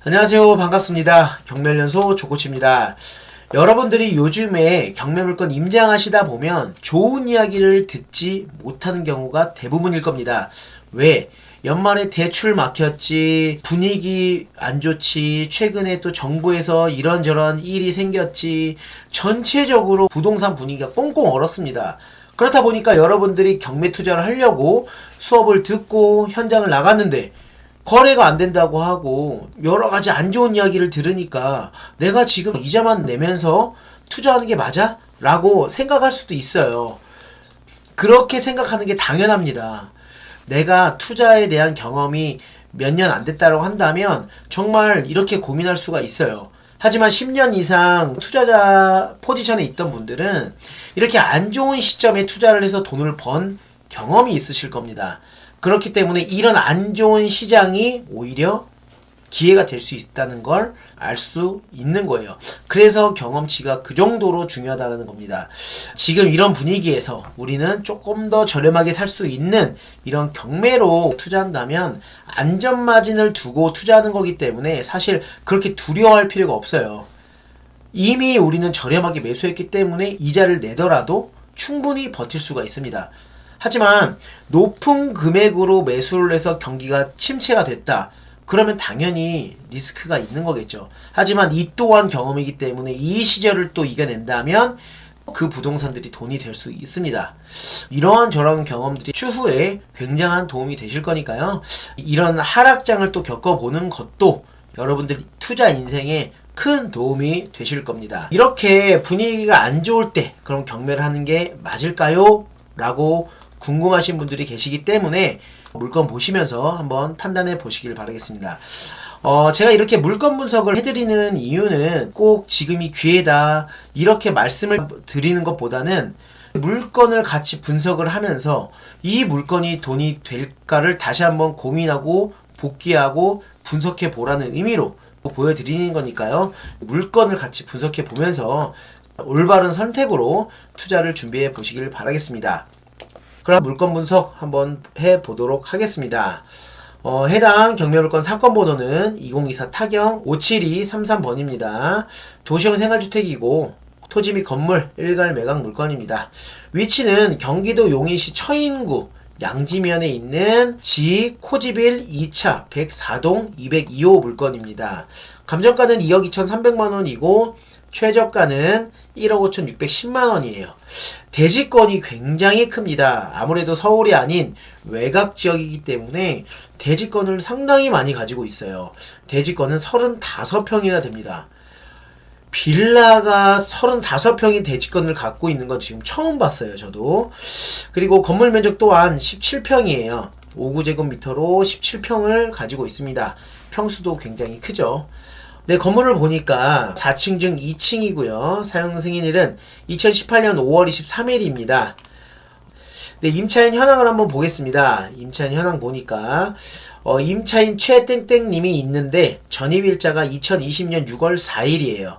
안녕하세요. 반갑습니다. 경매연소 조코치입니다. 여러분들이 요즘에 경매물건 임장하시다 보면 좋은 이야기를 듣지 못하는 경우가 대부분일 겁니다. 왜? 연말에 대출 막혔지, 분위기 안 좋지, 최근에 또 정부에서 이런저런 일이 생겼지, 전체적으로 부동산 분위기가 꽁꽁 얼었습니다. 그렇다 보니까 여러분들이 경매 투자를 하려고 수업을 듣고 현장을 나갔는데 거래가 안 된다고 하고 여러 가지 안 좋은 이야기를 들으니까 내가 지금 이자만 내면서 투자하는 게 맞아? 라고 생각할 수도 있어요. 그렇게 생각하는 게 당연합니다. 내가 투자에 대한 경험이 몇 년 안 됐다고 한다면 정말 이렇게 고민할 수가 있어요. 하지만 10년 이상 투자자 포지션에 있던 분들은 이렇게 안 좋은 시점에 투자를 해서 돈을 번 경험이 있으실 겁니다. 그렇기 때문에 이런 안 좋은 시장이 오히려 기회가 될 수 있다는 걸 알 수 있는 거예요. 그래서 경험치가 그 정도로 중요하다는 겁니다. 지금 이런 분위기에서 우리는 조금 더 저렴하게 살 수 있는 이런 경매로 투자한다면 안전마진을 두고 투자하는 거기 때문에 사실 그렇게 두려워할 필요가 없어요. 이미 우리는 저렴하게 매수했기 때문에 이자를 내더라도 충분히 버틸 수가 있습니다. 하지만 높은 금액으로 매수를 해서 경기가 침체가 됐다. 그러면 당연히 리스크가 있는 거겠죠. 하지만 이 또한 경험이기 때문에 이 시절을 또 이겨낸다면 그 부동산들이 돈이 될 수 있습니다. 이러한 저런 경험들이 추후에 굉장한 도움이 되실 거니까요. 이런 하락장을 또 겪어보는 것도 여러분들 투자 인생에 큰 도움이 되실 겁니다. 이렇게 분위기가 안 좋을 때 그럼 경매를 하는 게 맞을까요? 라고 궁금하신 분들이 계시기 때문에 물건 보시면서 한번 판단해 보시길 바라겠습니다. 제가 이렇게 물건 분석을 해드리는 이유는 꼭 지금이 기회다 이렇게 말씀을 드리는 것보다는 물건을 같이 분석을 하면서 이 물건이 돈이 될까를 다시 한번 고민하고 복귀하고 분석해 보라는 의미로 보여드리는 거니까요. 물건을 같이 분석해 보면서 올바른 선택으로 투자를 준비해 보시길 바라겠습니다. 그럼 물건 분석 한번 해보도록 하겠습니다. 해당 경매물건 사건번호는 2024 타경 57233번입니다. 도시형 생활주택이고 토지 및 건물 일괄 매각 물건입니다. 위치는 경기도 용인시 처인구 양지면에 있는 지 코지빌 2차 104동 202호 물건입니다. 감정가는 2억 2,300만원이고 최저가는 1억 5,610만원이에요. 대지권이 굉장히 큽니다. 아무래도 서울이 아닌 외곽 지역이기 때문에 대지권을 상당히 많이 가지고 있어요. 대지권은 35평이나 됩니다. 빌라가 35평의 대지권을 갖고 있는 건 지금 처음 봤어요, 저도. 그리고 건물 면적 또한 17평이에요. 5구제곱미터로 17평을 가지고 있습니다. 평수도 굉장히 크죠. 네, 건물을 보니까 4층 중 2층이고요. 사용 승인일은 2018년 5월 23일입니다. 네, 임차인 현황을 한번 보겠습니다. 임차인 현황 보니까 임차인 최땡땡님이 있는데 전입일자가 2020년 6월 4일이에요.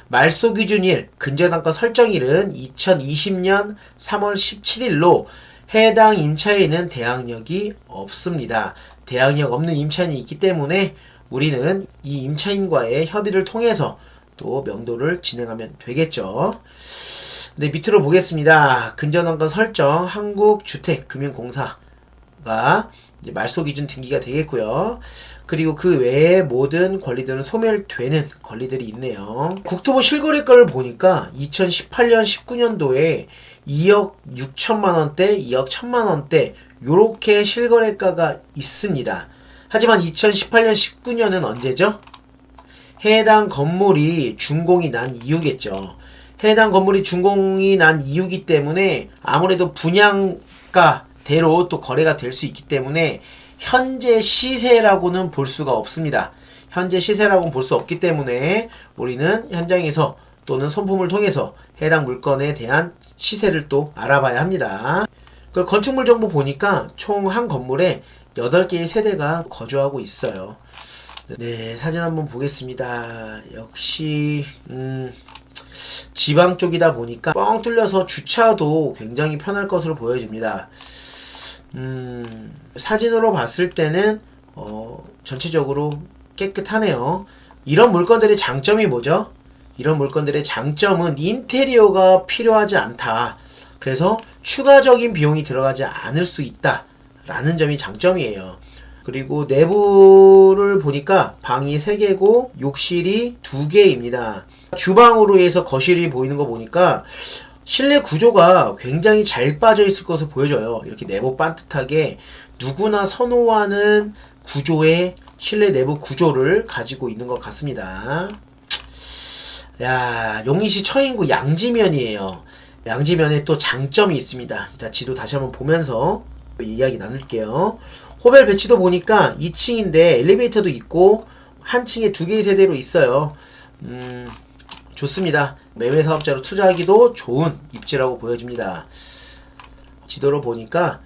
말소 기준일, 근저당가 설정일은 2020년 3월 17일로 해당 임차인은 대항력이 없습니다. 대항력 없는 임차인이 있기 때문에 우리는 이 임차인과의 협의를 통해서 또 명도를 진행하면 되겠죠. 네, 밑으로 보겠습니다. 근저당가 설정 한국주택금융공사가 이제 말소기준 등기가 되겠고요. 그리고 그 외에 모든 권리들은 소멸되는 권리들이 있네요. 국토부 실거래가를 보니까 2018년 19년도에 2억 6천만원대, 2억 1천만원대 요렇게 실거래가가 있습니다. 하지만 2018년 19년은 언제죠? 해당 건물이 준공이 난 이유겠죠. 해당 건물이 준공이 난 이유기 때문에 아무래도 분양가대로 또 거래가 될 수 있기 때문에 현재 시세라고는 볼 수가 없습니다. 현재 시세라고는 볼 수 없기 때문에 우리는 현장에서 또는 손품을 통해서 해당 물건에 대한 시세를 또 알아봐야 합니다. 그 건축물 정보 보니까 총 한 건물에 8개의 세대가 거주하고 있어요. 네, 사진 한번 보겠습니다. 역시 지방 쪽이다 보니까 뻥 뚫려서 주차도 굉장히 편할 것으로 보여집니다. 사진으로 봤을 때는 전체적으로 깨끗하네요. 이런 물건들의 장점이 뭐죠? 이런 물건들의 장점은 인테리어가 필요하지 않다. 그래서 추가적인 비용이 들어가지 않을 수 있다 라는 점이 장점이에요. 그리고 내부를 보니까 방이 3개고 욕실이 2개입니다. 주방으로 해서 거실이 보이는 거 보니까 실내 구조가 굉장히 잘 빠져 있을 것으로 보여져요. 이렇게 네모 반듯하게 누구나 선호하는 구조의 실내 내부 구조를 가지고 있는 것 같습니다. 야, 용인시 처인구 양지면이에요. 양지면에 또 장점이 있습니다. 이따 지도 다시 한번 보면서 이야기 나눌게요. 호벨 배치도 보니까 2층인데 엘리베이터도 있고 한 층에 2개의 세대로 있어요. 좋습니다. 매매 사업자로 투자하기도 좋은 입지라고 보여집니다. 지도로 보니까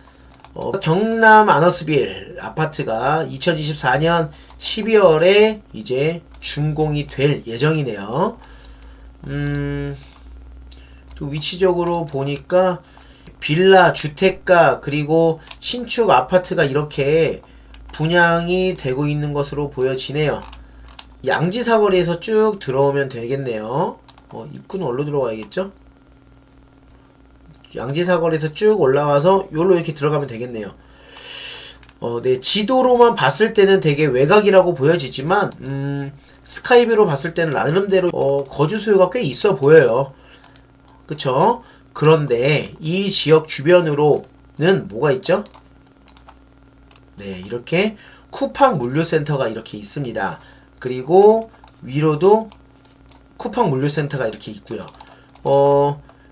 경남 아너스빌 아파트가 2024년 12월에 이제 준공이 될 예정이네요. 또 위치적으로 보니까 빌라, 주택가, 그리고 신축 아파트가 이렇게 분양이 되고 있는 것으로 보여지네요. 양지사거리에서 쭉 들어오면 되겠네요. 입구는 어디로 들어가야겠죠? 양지사거리에서 쭉 올라와서 여기로 이렇게 들어가면 되겠네요. 네, 지도로만 봤을 때는 되게 외곽이라고 보여지지만 스카이뷰로 봤을 때는 나름대로 거주 수요가 꽤 있어 보여요. 그쵸? 그런데 이 지역 주변으로는 뭐가 있죠? 네, 이렇게 쿠팡 물류센터가 이렇게 있습니다. 그리고 위로도 쿠팡 물류센터가 이렇게 있고요.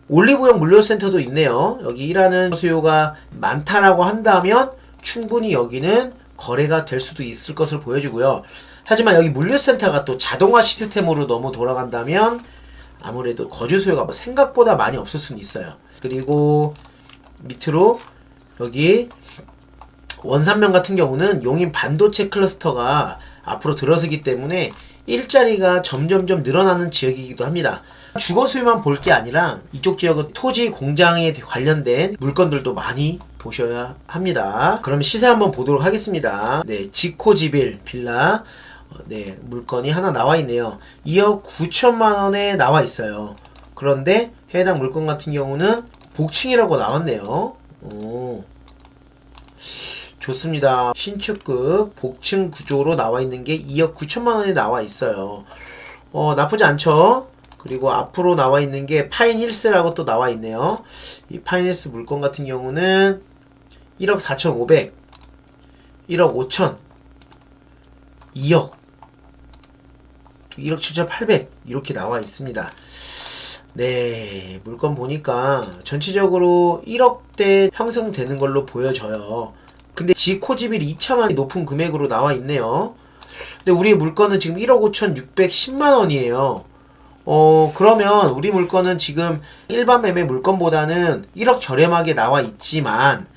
올리브영 물류센터도 있네요. 여기 일하는 수요가 많다라고 한다면 충분히 여기는 거래가 될 수도 있을 것으로 보여지고요. 하지만 여기 물류센터가 또 자동화 시스템으로 너무 돌아간다면 아무래도 거주 수요가 생각보다 많이 없을 수는 있어요. 그리고 밑으로 여기 원산면 같은 경우는 용인 반도체 클러스터가 앞으로 들어서기 때문에 일자리가 점점점 늘어나는 지역이기도 합니다. 주거 수요만 볼 게 아니라 이쪽 지역은 토지 공장에 관련된 물건들도 많이 보셔야 합니다. 그럼 시세 한번 보도록 하겠습니다. 네, 지코지빌 빌라 네, 물건이 하나 나와 있네요. 2억 9천만 원에 나와 있어요. 그런데 해당 물건 같은 경우는 복층이라고 나왔네요. 오, 좋습니다. 신축급 복층 구조로 나와 있는 게 2억 9천만 원에 나와 있어요. 나쁘지 않죠? 그리고 앞으로 나와 있는 게 파인힐스라고 또 나와 있네요. 이 파인힐스 물건 같은 경우는 1억 4,500, 1억 5천, 2억, 1억 7,800 이렇게 나와 있습니다. 네, 물건 보니까 전체적으로 1억대 형성되는 걸로 보여져요. 근데 지코지빌 2차만 높은 금액으로 나와 있네요. 근데 우리 물건은 지금 1억 5,610만 원이에요. 그러면 우리 물건은 지금 일반 매매 물건보다는 1억 저렴하게 나와 있지만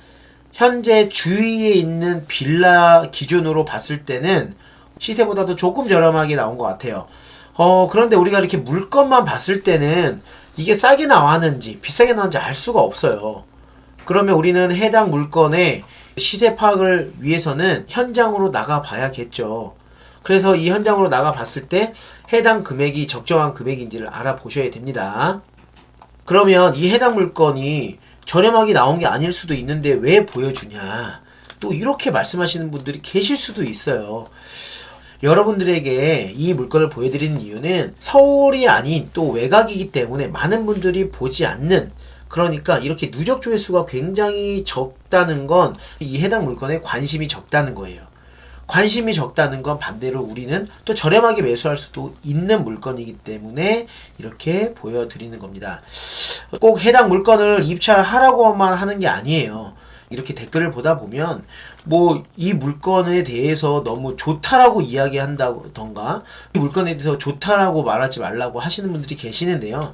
현재 주위에 있는 빌라 기준으로 봤을 때는 시세보다도 조금 저렴하게 나온 것 같아요. 그런데 우리가 이렇게 물건만 봤을 때는 이게 싸게 나왔는지 비싸게 나왔는지 알 수가 없어요. 그러면 우리는 해당 물건의 시세 파악을 위해서는 현장으로 나가 봐야겠죠. 그래서 이 현장으로 나가 봤을 때 해당 금액이 적정한 금액인지를 알아보셔야 됩니다. 그러면 이 해당 물건이 저렴하게 나온 게 아닐 수도 있는데 왜 보여주냐, 또 이렇게 말씀하시는 분들이 계실 수도 있어요. 여러분들에게 이 물건을 보여드리는 이유는 서울이 아닌 또 외곽이기 때문에 많은 분들이 보지 않는, 그러니까 이렇게 누적 조회수가 굉장히 적다는 건 이 해당 물건에 관심이 적다는 거예요. 관심이 적다는 건 반대로 우리는 또 저렴하게 매수할 수도 있는 물건이기 때문에 이렇게 보여드리는 겁니다. 꼭 해당 물건을 입찰하라고만 하는 게 아니에요. 이렇게 댓글을 보다 보면 뭐 이 물건에 대해서 너무 좋다라고 이야기한다던가 이 물건에 대해서 좋다라고 말하지 말라고 하시는 분들이 계시는데요.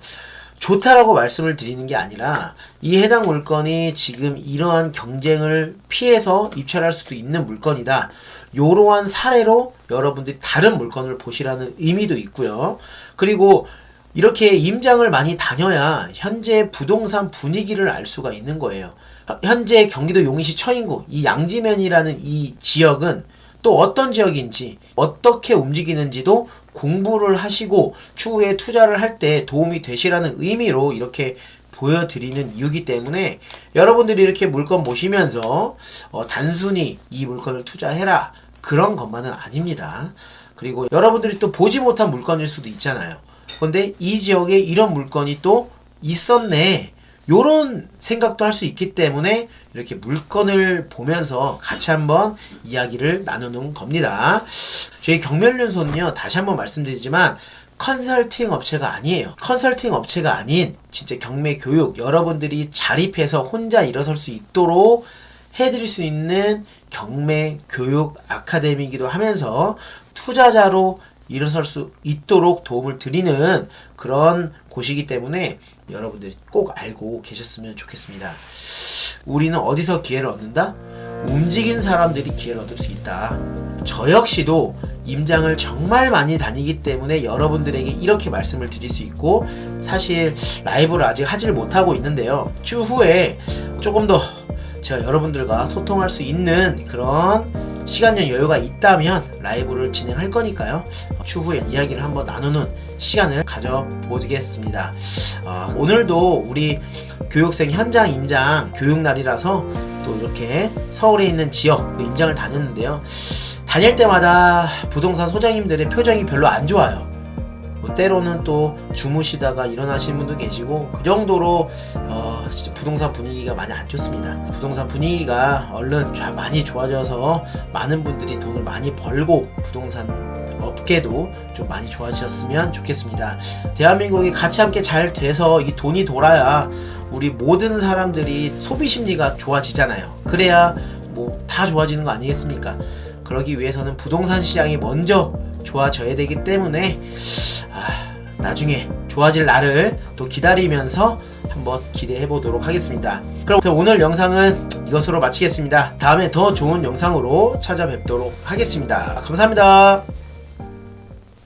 좋다라고 말씀을 드리는 게 아니라 이 해당 물건이 지금 이러한 경쟁을 피해서 입찰할 수도 있는 물건이다. 이러한 사례로 여러분들이 다른 물건을 보시라는 의미도 있고요. 그리고 이렇게 임장을 많이 다녀야 현재 부동산 분위기를 알 수가 있는 거예요. 현재 경기도 용인시 처인구 이 양지면이라는 이 지역은 또 어떤 지역인지 어떻게 움직이는지도 공부를 하시고 추후에 투자를 할 때 도움이 되시라는 의미로 이렇게 보여드리는 이유이기 때문에 여러분들이 이렇게 물건 보시면서 단순히 이 물건을 투자해라 그런 것만은 아닙니다. 그리고 여러분들이 또 보지 못한 물건일 수도 있잖아요. 근데 이 지역에 이런 물건이 또 있었네 요런 생각도 할 수 있기 때문에 이렇게 물건을 보면서 같이 한번 이야기를 나누는 겁니다. 저희 경멸연수는요, 다시 한번 말씀드리지만 컨설팅 업체가 아니에요. 컨설팅 업체가 아닌 진짜 경매 교육, 여러분들이 자립해서 혼자 일어설 수 있도록 해드릴 수 있는 경매 교육 아카데미이기도 하면서 투자자로 일어설 수 있도록 도움을 드리는 그런 곳이기 때문에 여러분들이 꼭 알고 계셨으면 좋겠습니다. 우리는 어디서 기회를 얻는다? 움직인 사람들이 기회를 얻을 수 있다. 저 역시도 임장을 정말 많이 다니기 때문에 여러분들에게 이렇게 말씀을 드릴 수 있고, 사실 라이브를 아직 하질 못하고 있는데요. 추후에 조금 더 제가 여러분들과 소통할 수 있는 그런 시간적 여유가 있다면 라이브를 진행할 거니까요. 추후에 이야기를 한번 나누는 시간을 가져보겠습니다. 오늘도 우리 교육생 현장 임장 교육날이라서 또 이렇게 서울에 있는 지역 임장을 다녔는데요. 다닐 때마다 부동산 소장님들의 표정이 별로 안 좋아요. 때로는 또 주무시다가 일어나시는 분도 계시고, 그 정도로 진짜 부동산 분위기가 많이 안 좋습니다. 부동산 분위기가 얼른 많이 좋아져서 많은 분들이 돈을 많이 벌고 부동산 업계도 좀 많이 좋아지셨으면 좋겠습니다. 대한민국이 같이 함께 잘 돼서 이 돈이 돌아야 우리 모든 사람들이 소비 심리가 좋아지잖아요. 그래야 뭐 다 좋아지는 거 아니겠습니까? 그러기 위해서는 부동산 시장이 먼저 좋아져야 되기 때문에 나중에 좋아질 날을 또 기다리면서 한번 기대해 보도록 하겠습니다. 그럼 오늘 영상은 이것으로 마치겠습니다. 다음에 더 좋은 영상으로 찾아뵙도록 하겠습니다. 감사합니다.